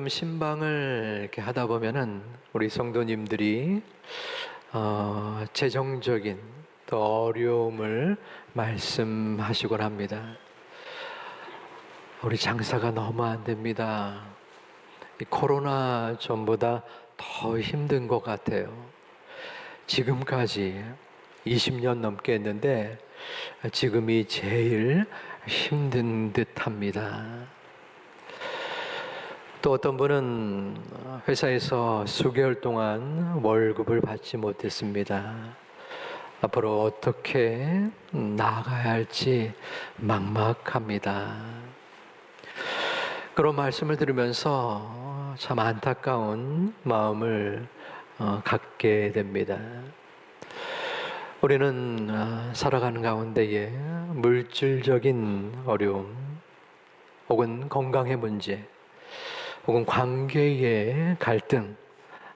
신방을 이렇게 하다 보면은 우리 성도님들이 재정적인 또 어려움을 말씀하시곤 합니다. 우리 장사가 너무 안 됩니다. 이 코로나 전보다 더 힘든 것 같아요. 지금까지 20년 넘게 했는데 지금이 제일 힘든 듯합니다. 또 어떤 분은 회사에서 수개월 동안 월급을 받지 못했습니다. 앞으로 어떻게 나아가야 할지 막막합니다. 그런 말씀을 들으면서 참 안타까운 마음을 갖게 됩니다. 우리는 살아가는 가운데에 물질적인 어려움 혹은 건강의 문제 혹은 관계의 갈등,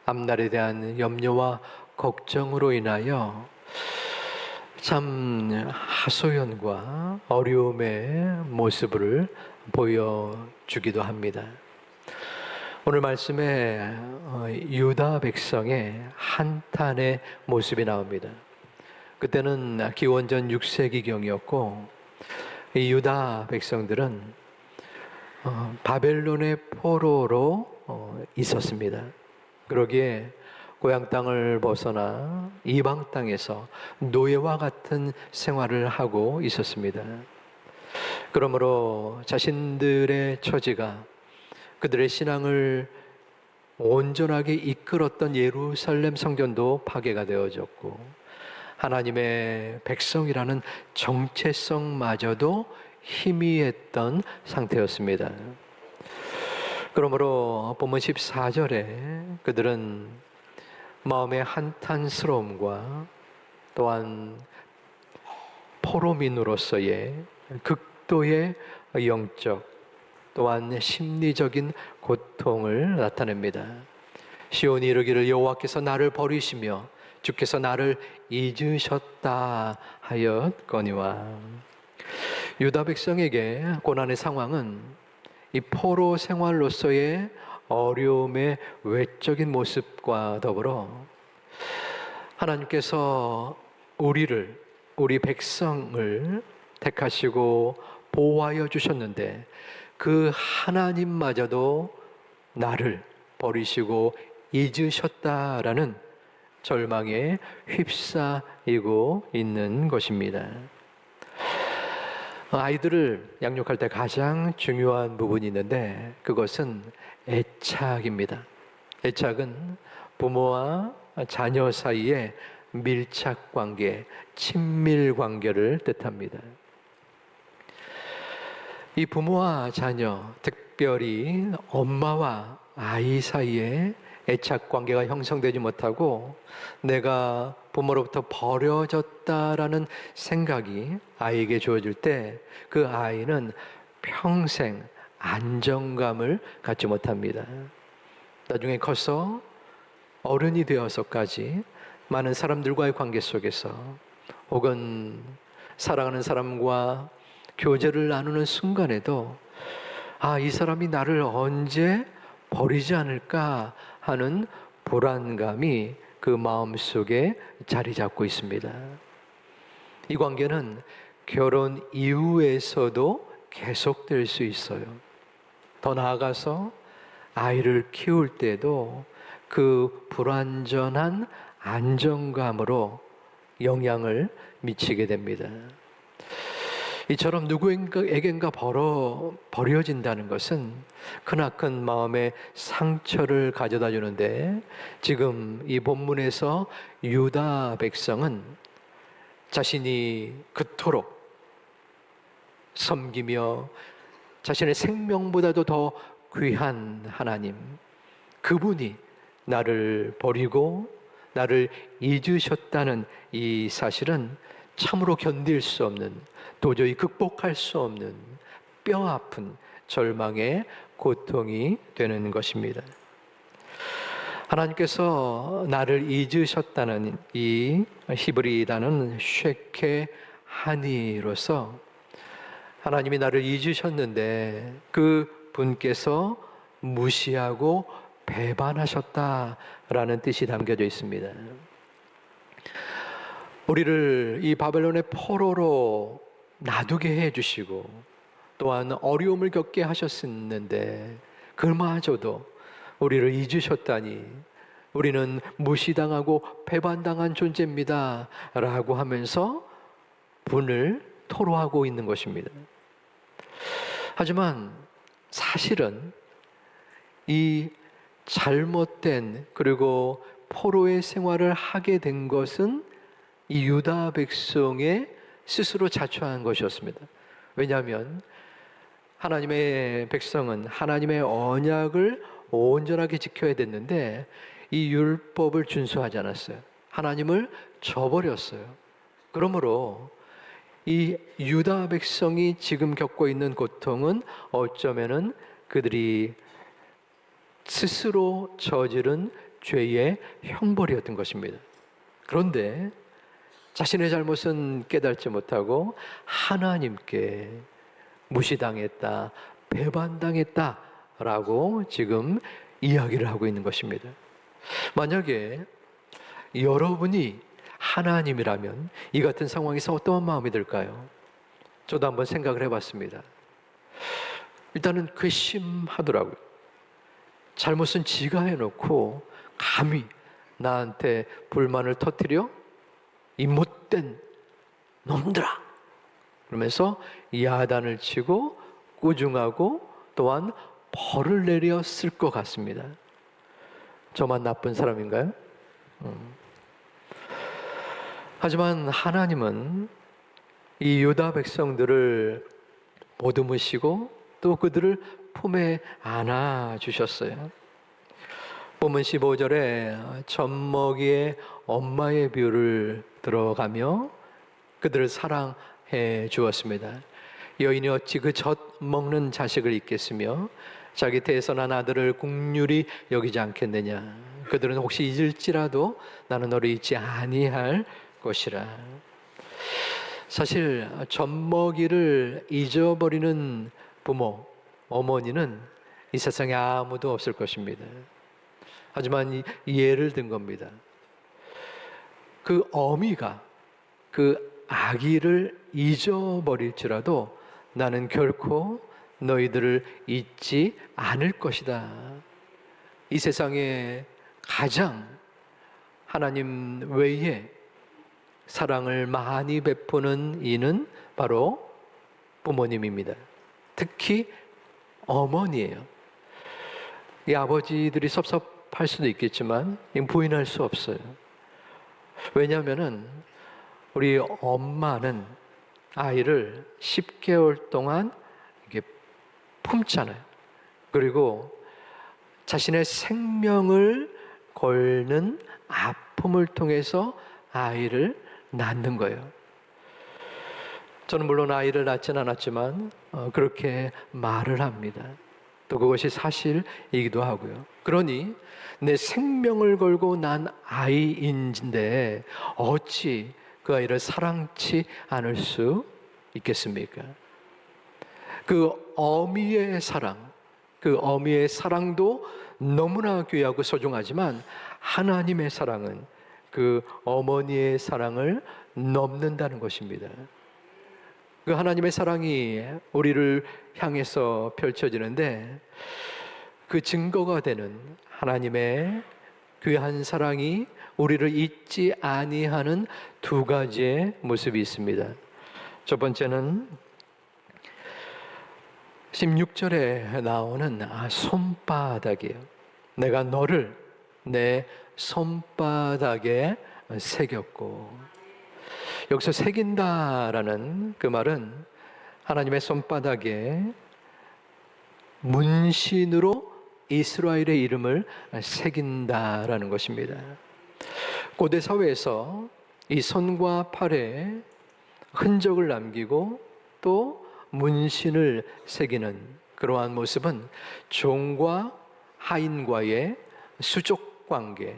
앞날에 대한 염려와 걱정으로 인하여 참 하소연과 어려움의 모습을 보여주기도 합니다. 오늘 말씀에 유다 백성의 한탄의 모습이 나옵니다. 그때는 기원전 6세기경이었고 이 유다 백성들은 바벨론의 포로로 있었습니다. 그러기에 고향 땅을 벗어나 이방 땅에서 노예와 같은 생활을 하고 있었습니다. 그러므로 자신들의 처지가 그들의 신앙을 온전하게 이끌었던 예루살렘 성전도 파괴가 되어졌고 하나님의 백성이라는 정체성마저도 희미했던 상태였습니다. 그러므로 본문 14절에 그들은 마음의 한탄스러움과 또한 포로민으로서의 극도의 영적 또한 심리적인 고통을 나타냅니다. 시온이 이르기를 여호와께서 나를 버리시며 주께서 나를 잊으셨다 하였거니와. 유다 백성에게 고난의 상황은 이 포로 생활로서의 어려움의 외적인 모습과 더불어 하나님께서 우리 백성을 택하시고 보호하여 주셨는데 그 하나님마저도 나를 버리시고 잊으셨다라는 절망에 휩싸이고 있는 것입니다. 아이들을 양육할 때 가장 중요한 부분이 있는데 그것은 애착입니다. 애착은 부모와 자녀 사이의 밀착 관계, 친밀 관계를 뜻합니다. 이 부모와 자녀, 특별히 엄마와 아이 사이에 애착 관계가 형성되지 못하고 내가 부모로부터 버려졌다라는 생각이 아이에게 주어질 때 그 아이는 평생 안정감을 갖지 못합니다. 나중에 커서 어른이 되어서까지 많은 사람들과의 관계 속에서 혹은 사랑하는 사람과 교제를 나누는 순간에도 이 사람이 나를 언제 버리지 않을까 하는 불안감이 그 마음속에 자리 잡고 있습니다. 이 관계는 결혼 이후에서도 계속될 수 있어요. 더 나아가서 아이를 키울 때도 그 불완전한 안정감으로 영향을 미치게 됩니다. 이처럼 누구에겐가 버려진다는 것은 크나큰 마음의 상처를 가져다 주는데 지금 이 본문에서 유다 백성은 자신이 그토록 섬기며 자신의 생명보다도 더 귀한 하나님, 그분이 나를 버리고 나를 잊으셨다는 이 사실은 참으로 견딜 수 없는, 도저히 극복할 수 없는 뼈아픈 절망의 고통이 되는 것입니다. 하나님께서 나를 잊으셨다는 이 히브리 단어는 쉐케하니로서 하나님이 나를 잊으셨는데 그 분께서 무시하고 배반하셨다라는 뜻이 담겨져 있습니다. 우리를 이 바벨론의 포로로 놔두게 해주시고 또한 어려움을 겪게 하셨었는데 그마저도 우리를 잊으셨다니 우리는 무시당하고 배반당한 존재입니다 라고 하면서 분을 토로하고 있는 것입니다. 하지만 사실은 이 잘못된 그리고 포로의 생활을 하게 된 것은 이 유다 백성의 스스로 자초한 것이었습니다. 왜냐하면 하나님의 백성은 하나님의 언약을 온전하게 지켜야 됐는데 이 율법을 준수하지 않았어요. 하나님을 저버렸어요. 그러므로 이 유다 백성이 지금 겪고 있는 고통은 어쩌면은 그들이 스스로 저지른 죄의 형벌이었던 것입니다. 그런데 자신의 잘못은 깨닫지 못하고 하나님께 무시당했다, 배반당했다라고 지금 이야기를 하고 있는 것입니다. 만약에 여러분이 하나님이라면 이 같은 상황에서 어떠한 마음이 들까요? 저도 한번 생각을 해봤습니다. 일단은 괘씸하더라고요. 잘못은 지가 해놓고 감히 나한테 불만을 터뜨려 이 못된 놈들아 그러면서 야단을 치고 꾸중하고 또한 벌을 내렸을 것 같습니다. 저만 나쁜 사람인가요? 하지만 하나님은 이 유다 백성들을 보듬으시고 또 그들을 품에 안아 주셨어요. 본문 15절에 젖먹이의 엄마의 비유를 들어가며 그들을 사랑해 주었습니다. 여인이 어찌 그 젖 먹는 자식을 잊겠으며 자기 태에서 난 아들을 국률이 여기지 않겠느냐. 그들은 혹시 잊을지라도 나는 너를 잊지 아니할 것이라. 사실 젖먹이를 잊어버리는 부모, 어머니는 이 세상에 아무도 없을 것입니다. 하지만 예를 든 겁니다. 그 어미가 그 아기를 잊어버릴지라도 나는 결코 너희들을 잊지 않을 것이다. 이 세상에 가장 하나님 외에 사랑을 많이 베푸는 이는 바로 부모님입니다. 특히 어머니예요. 이 아버지들이 섭섭할 수도 있겠지만 부인할 수 없어요. 왜냐하면은 우리 엄마는 아이를 10개월 동안 이렇게 품잖아요. 그리고 자신의 생명을 걸는 아픔을 통해서 아이를 낳는 거예요. 저는 물론 아이를 낳진 않았지만 그렇게 말을 합니다. 또 그것이 사실이기도 하고요. 그러니 내 생명을 걸고 난 아이인데 어찌 그 아이를 사랑치 않을 수 있겠습니까? 그 어미의 사랑, 그 어미의 사랑도 너무나 귀하고 소중하지만 하나님의 사랑은 그 어머니의 사랑을 넘는다는 것입니다. 그 하나님의 사랑이 우리를 향해서 펼쳐지는데 그 증거가 되는 하나님의 귀한 사랑이 우리를 잊지 아니하는 두 가지의 모습이 있습니다. 첫 번째는 16절에 나오는 손바닥이에요. 내가 너를 내 손바닥에 새겼고, 여기서 새긴다라는 그 말은 하나님의 손바닥에 문신으로 이스라엘의 이름을 새긴다라는 것입니다. 고대 사회에서 이 손과 팔에 흔적을 남기고 또 문신을 새기는 그러한 모습은 종과 하인과의 수족 관계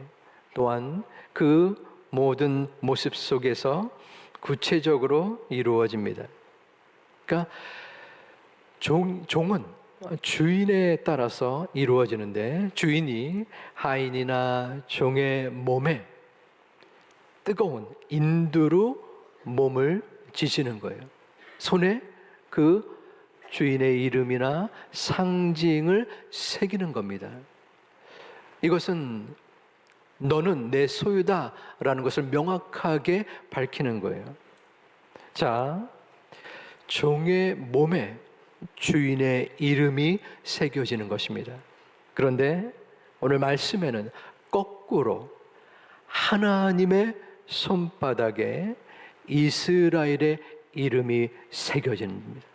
또한 그 모든 모습 속에서 구체적으로 이루어집니다. 그러니까 종은 주인에 따라서 이루어지는데, 주인이 하인이나 종의 몸에 뜨거운 인두로 몸을 지지는 거예요. 손에 그 주인의 이름이나 상징을 새기는 겁니다. 이것은 너는 내 소유다라는 것을 명확하게 밝히는 거예요. 자, 종의 몸에 주인의 이름이 새겨지는 것입니다. 그런데 오늘 말씀에는 거꾸로 하나님의 손바닥에 이스라엘의 이름이 새겨지는 겁니다.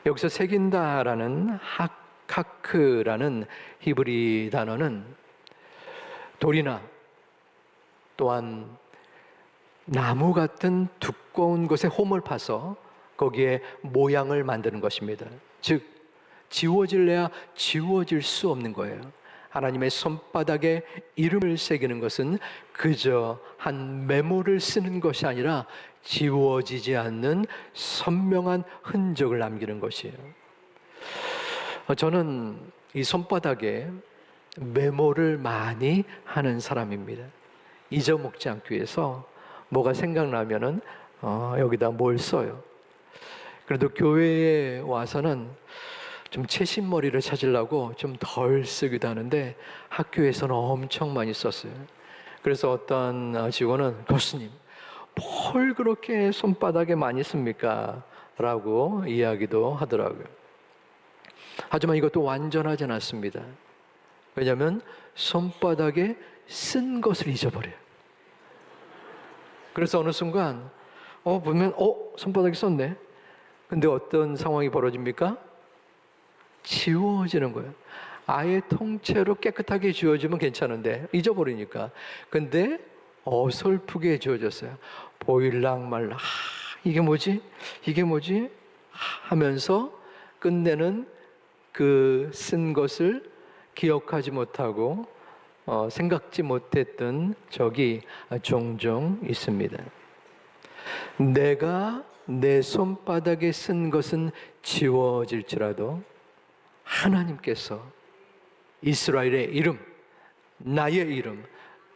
여기서 새긴다라는 하카크라는 히브리 단어는 돌이나 또한 나무 같은 두꺼운 것에 홈을 파서 거기에 모양을 만드는 것입니다. 즉, 지워질래야 지워질 수 없는 거예요. 하나님의 손바닥에 이름을 새기는 것은 그저 한 메모를 쓰는 것이 아니라 지워지지 않는 선명한 흔적을 남기는 것이에요. 저는 이 손바닥에 메모를 많이 하는 사람입니다. 잊어먹지 않기 위해서 뭐가 생각나면은 여기다 뭘 써요. 그래도 교회에 와서는 좀 채신머리를 찾으려고 좀 덜 쓰기도 하는데 학교에서는 엄청 많이 썼어요. 그래서 어떤 직원은 교수님, 뭘 그렇게 손바닥에 많이 씁니까? 라고 이야기도 하더라고요. 하지만 이것도 완전하진 않습니다. 왜냐하면 손바닥에 쓴 것을 잊어버려요. 그래서 어느 순간 보면 손바닥에 썼네. 근데 어떤 상황이 벌어집니까? 지워지는 거예요. 아예 통째로 깨끗하게 지워지면 괜찮은데 잊어버리니까. 근데 어설프게 지워졌어요. 보일랑 말랑. 이게 뭐지? 이게 뭐지? 하면서 끝내는 그 쓴 것을 기억하지 못하고 생각지 못했던 적이 종종 있습니다. 내가 내 손바닥에 쓴 것은 지워질지라도 하나님께서 이스라엘의 이름, 나의 이름,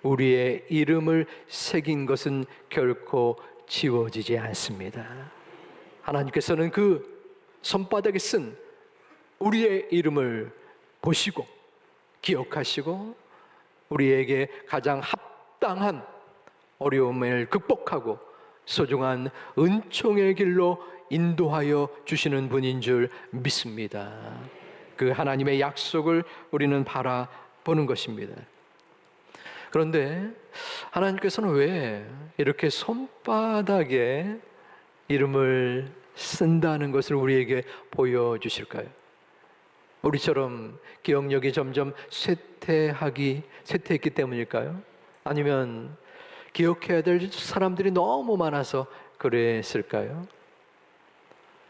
우리의 이름을 새긴 것은 결코 지워지지 않습니다. 하나님께서는 그 손바닥에 쓴 우리의 이름을 보시고 기억하시고 우리에게 가장 합당한 어려움을 극복하고 소중한 은총의 길로 인도하여 주시는 분인 줄 믿습니다. 그 하나님의 약속을 우리는 바라보는 것입니다. 그런데 하나님께서는 왜 이렇게 손바닥에 이름을 쓴다는 것을 우리에게 보여주실까요? 우리처럼 기억력이 점점 쇠퇴했기 때문일까요? 아니면 기억해야 될 사람들이 너무 많아서 그랬을까요?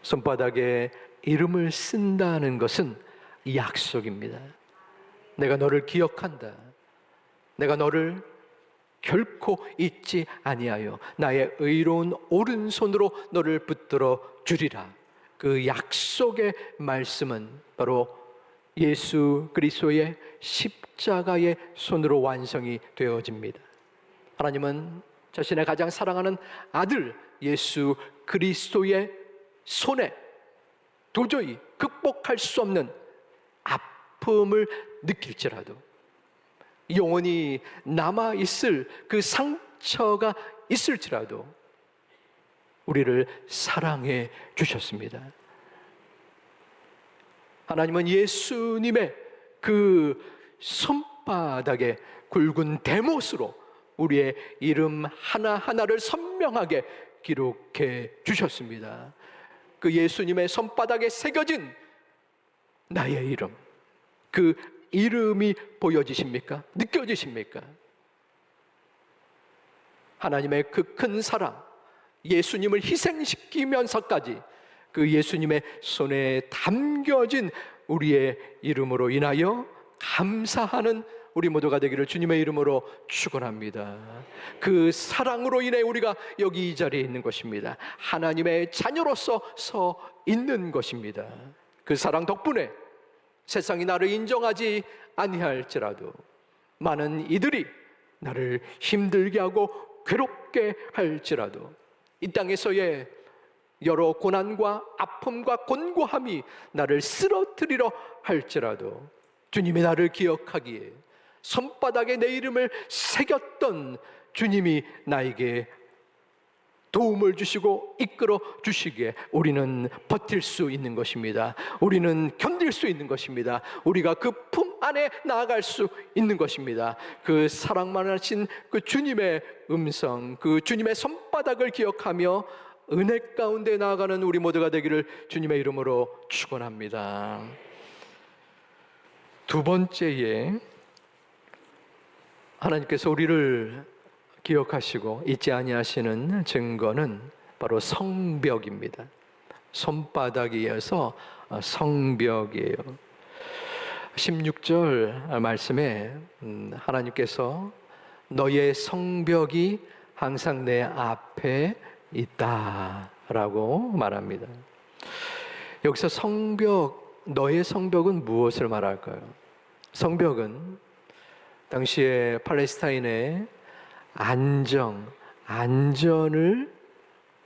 손바닥에 이름을 쓴다는 것은 약속입니다. 내가 너를 기억한다. 내가 너를 결코 잊지 아니하여 나의 의로운 오른손으로 너를 붙들어 주리라. 그 약속의 말씀은 바로 예수 그리스도의 십자가의 손으로 완성이 되어집니다. 하나님은 자신의 가장 사랑하는 아들 예수 그리스도의 손에 도저히 극복할 수 없는 아픔을 느낄지라도 영원히 남아있을 그 상처가 있을지라도 우리를 사랑해 주셨습니다. 하나님은 예수님의 그 손바닥에 굵은 대못으로 우리의 이름 하나하나를 선명하게 기록해 주셨습니다. 그 예수님의 손바닥에 새겨진 나의 이름, 그 이름이 보여지십니까? 느껴지십니까? 하나님의 그 큰 사랑, 예수님을 희생시키면서까지 그 예수님의 손에 담겨진 우리의 이름으로 인하여 감사하는 우리 모두가 되기를 주님의 이름으로 축원합니다. 그 사랑으로 인해 우리가 여기 이 자리에 있는 것입니다. 하나님의 자녀로서 서 있는 것입니다. 그 사랑 덕분에 세상이 나를 인정하지 아니할지라도 많은 이들이 나를 힘들게 하고 괴롭게 할지라도 이 땅에서의 여러 고난과 아픔과 곤고함이 나를 쓰러뜨리려 할지라도 주님이 나를 기억하기에 손바닥에 내 이름을 새겼던 주님이 나에게 도움을 주시고 이끌어 주시기에 우리는 버틸 수 있는 것입니다. 우리는 견딜 수 있는 것입니다. 우리가 그 품 안에 나아갈 수 있는 것입니다. 그 사랑만 하신 그 주님의 음성, 그 주님의 손바닥을 기억하며 은혜 가운데 나아가는 우리 모두가 되기를 주님의 이름으로 축원합니다. 두 번째에 하나님께서 우리를 기억하시고 잊지 아니하시는 증거는 바로 성벽입니다. 손바닥에 이어서 성벽이에요. 16절 말씀에 하나님께서 너의 성벽이 항상 내 앞에 있다라고 말합니다. 여기서 성벽, 너의 성벽은 무엇을 말할까요? 성벽은 당시에 팔레스타인의 안전을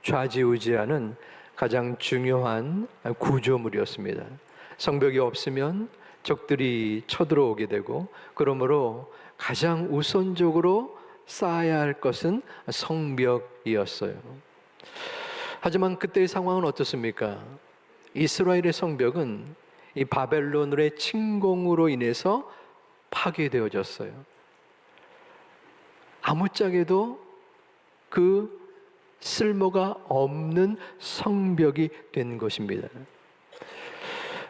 좌지우지하는 가장 중요한 구조물이었습니다. 성벽이 없으면 적들이 쳐들어오게 되고, 그러므로 가장 우선적으로 쌓아야 할 것은 성벽이었어요. 하지만 그때의 상황은 어떻습니까? 이스라엘의 성벽은 이 바벨론의 침공으로 인해서 파괴되어졌어요. 아무짝에도 그 쓸모가 없는 성벽이 된 것입니다.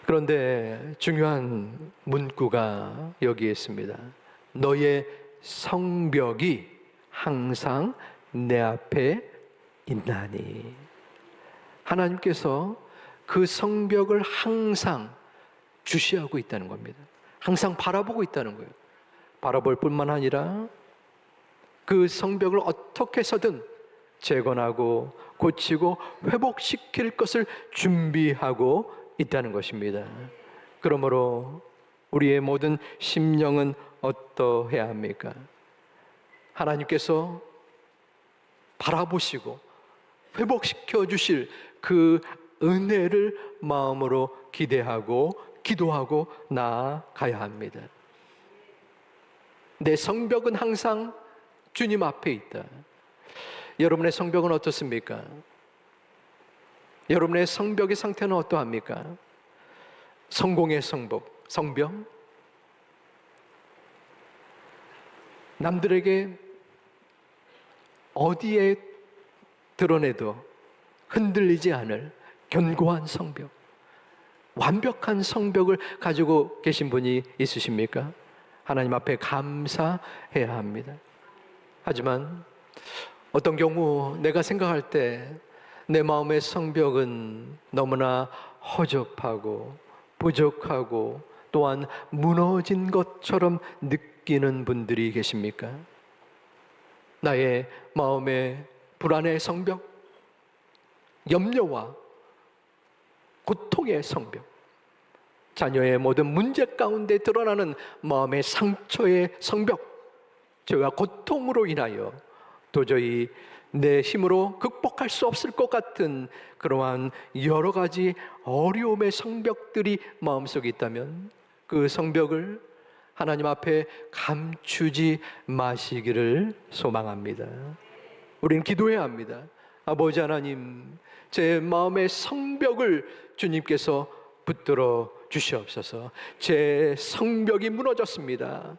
그런데 중요한 문구가 여기에 있습니다. 너의 성벽이 항상 내 앞에 있나니. 하나님께서 그 성벽을 항상 주시하고 있다는 겁니다. 항상 바라보고 있다는 거예요. 바라볼 뿐만 아니라 그 성벽을 어떻게 해서든 재건하고 고치고 회복시킬 것을 준비하고 있다는 것입니다. 그러므로 우리의 모든 심령은 어떠해야 합니까? 하나님께서 바라보시고 회복시켜 주실 그 은혜를 마음으로 기대하고 기도하고 나아가야 합니다. 내 성벽은 항상 주님 앞에 있다. 여러분의 성벽은 어떻습니까? 여러분의 성벽의 상태는 어떠합니까? 성공의 성벽? 남들에게 어디에 드러내도 흔들리지 않을 견고한 성벽, 완벽한 성벽을 가지고 계신 분이 있으십니까? 하나님 앞에 감사해야 합니다. 하지만 어떤 경우 내가 생각할 때 내 마음의 성벽은 너무나 허접하고 부족하고 또한 무너진 것처럼 느끼는 분들이 계십니까? 나의 마음의 불안의 성벽, 염려와 고통의 성벽, 자녀의 모든 문제 가운데 드러나는 마음의 상처의 성벽, 죄와 고통으로 인하여 도저히 내 힘으로 극복할 수 없을 것 같은 그러한 여러 가지 어려움의 성벽들이 마음속에 있다면 그 성벽을 하나님 앞에 감추지 마시기를 소망합니다. 우리는 기도해야 합니다. 아버지 하나님, 제 마음의 성벽을 주님께서 붙들어 주시옵소서. 제 성벽이 무너졌습니다.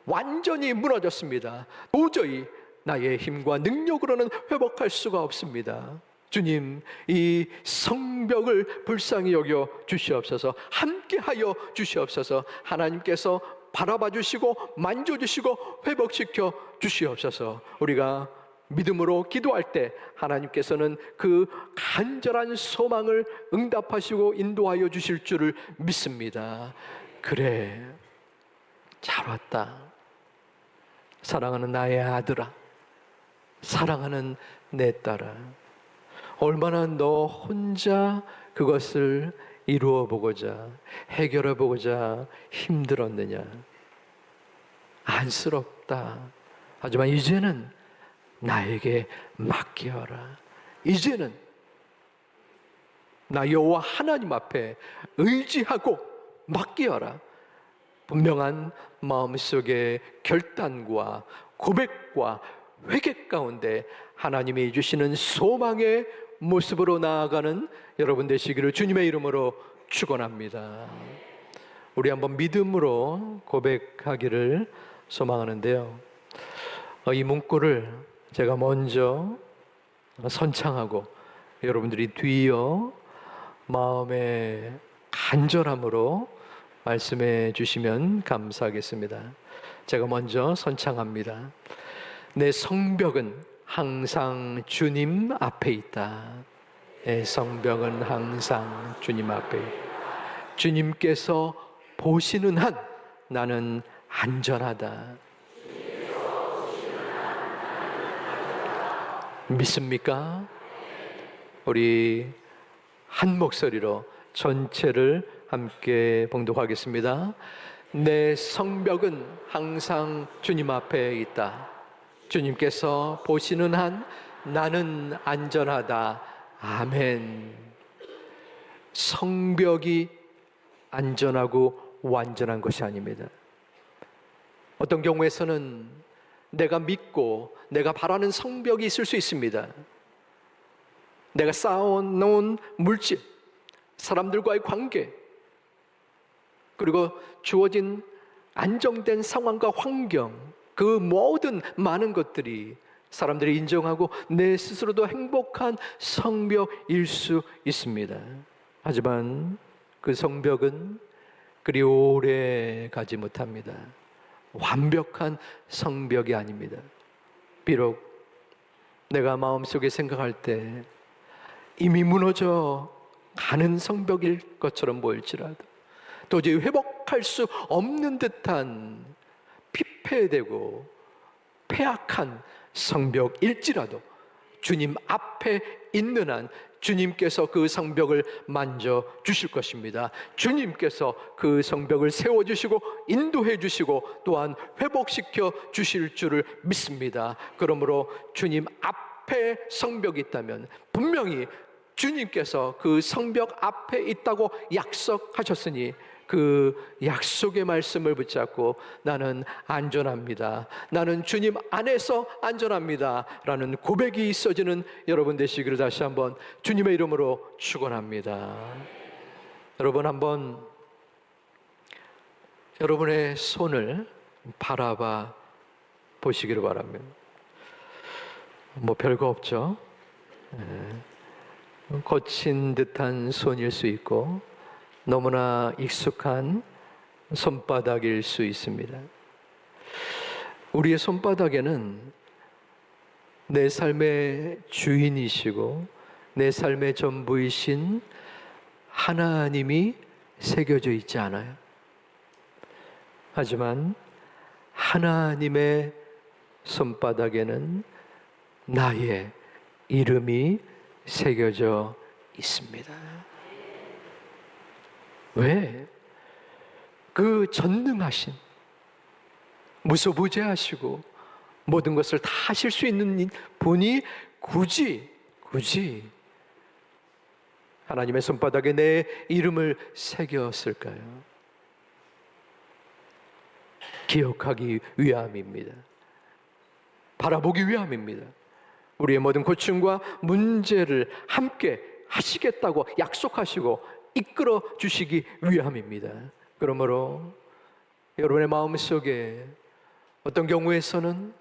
완전히 무너졌습니다. 도저히 나의 힘과 능력으로는 회복할 수가 없습니다. 주님, 이 성벽을 불쌍히 여겨 주시옵소서. 함께하여 주시옵소서. 하나님께서 바라봐 주시고 만져주시고 회복시켜 주시옵소서. 우리가 믿음으로 기도할 때 하나님께서는 그 간절한 소망을 응답하시고 인도하여 주실 줄을 믿습니다. 그래, 잘 왔다. 사랑하는 나의 아들아, 사랑하는 내 딸아, 얼마나 너 혼자 그것을 이루어 보고자, 해결해 보고자 힘들었느냐? 안쓰럽다. 하지만 이제는 나에게 맡겨라. 이제는 나 여호와 하나님 앞에 의지하고 맡겨라. 분명한 마음속의 결단과 고백과 회개 가운데 하나님이 주시는 소망의 모습으로 나아가는 여러분 되시기를 주님의 이름으로 축원합니다. 우리 한번 믿음으로 고백하기를 소망하는데요. 이 문구를 제가 먼저 선창하고 여러분들이 뒤이어 마음의 간절함으로 말씀해 주시면 감사하겠습니다. 제가 먼저 선창합니다. 내 성벽은 항상 주님 앞에 있다. 내 성벽은 항상 주님 앞에 있다. 주님께서 보시는 한 나는 안전하다. 믿습니까? 우리 한 목소리로 전체를 함께 봉독하겠습니다. 내 성벽은 항상 주님 앞에 있다. 주님께서 보시는 한 나는 안전하다. 아멘. 성벽이 안전하고 완전한 것이 아닙니다. 어떤 경우에서는 내가 믿고 내가 바라는 성벽이 있을 수 있습니다. 내가 쌓아놓은 물질, 사람들과의 관계, 그리고 주어진 안정된 상황과 환경, 그 모든 많은 것들이 사람들이 인정하고 내 스스로도 행복한 성벽일 수 있습니다. 하지만 그 성벽은 그리 오래 가지 못합니다. 완벽한 성벽이 아닙니다. 비록 내가 마음속에 생각할 때 이미 무너져 가는 성벽일 것처럼 보일지라도, 도저히 회복할 수 없는 듯한 피폐되고 패악한 성벽일지라도 주님 앞에 있는 한 주님께서 그 성벽을 만져 주실 것입니다. 주님께서 그 성벽을 세워주시고 인도해 주시고 또한 회복시켜 주실 줄을 믿습니다. 그러므로 주님 앞에 성벽이 있다면 분명히 주님께서 그 성벽 앞에 있다고 약속하셨으니 그 약속의 말씀을 붙잡고 나는 안전합니다, 나는 주님 안에서 안전합니다 라는 고백이 있어지는 여러분 되시기를 다시 한번 주님의 이름으로 축원합니다. 여러분 한번 여러분의 손을 바라봐 보시기를 바랍니다. 뭐 별거 없죠. 거친 듯한 손일 수 있고 너무나 익숙한 손바닥일 수 있습니다. 우리의 손바닥에는 내 삶의 주인이시고 내 삶의 전부이신 하나님이 새겨져 있지 않아요. 하지만 하나님의 손바닥에는 나의 이름이 새겨져 있습니다. 왜? 그 전능하신, 무소부재하시고 모든 것을 다 하실 수 있는 분이 굳이 하나님의 손바닥에 내 이름을 새겼을까요? 기억하기 위함입니다. 바라보기 위함입니다. 우리의 모든 고충과 문제를 함께 하시겠다고 약속하시고 이끌어 주시기 위함입니다. 그러므로 여러분의 마음속에 어떤 경우에서는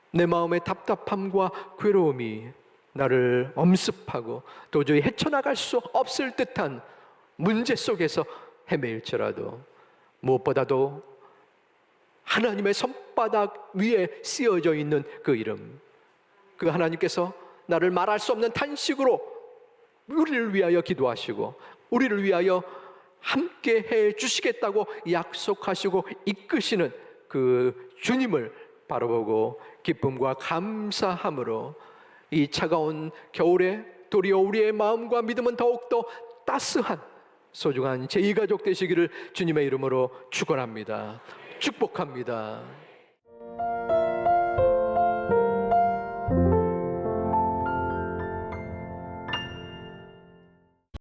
내 마음의 답답함과 괴로움이 나를 엄습하고 도저히 헤쳐나갈 수 없을 듯한 문제 속에서 헤매일지라도 무엇보다도 하나님의 손바닥 위에 쓰여져 있는 그 이름, 그 하나님께서 나를 말할 수 없는 탄식으로 우리를 위하여 기도하시고 우리를 위하여 함께 해 주시겠다고 약속하시고 이끄시는 그 주님을 바라보고 기쁨과 감사함으로 이 차가운 겨울에 도리어 우리의 마음과 믿음은 더욱더 따스한 소중한 제2가족 되시기를 주님의 이름으로 축원합니다. 축복합니다.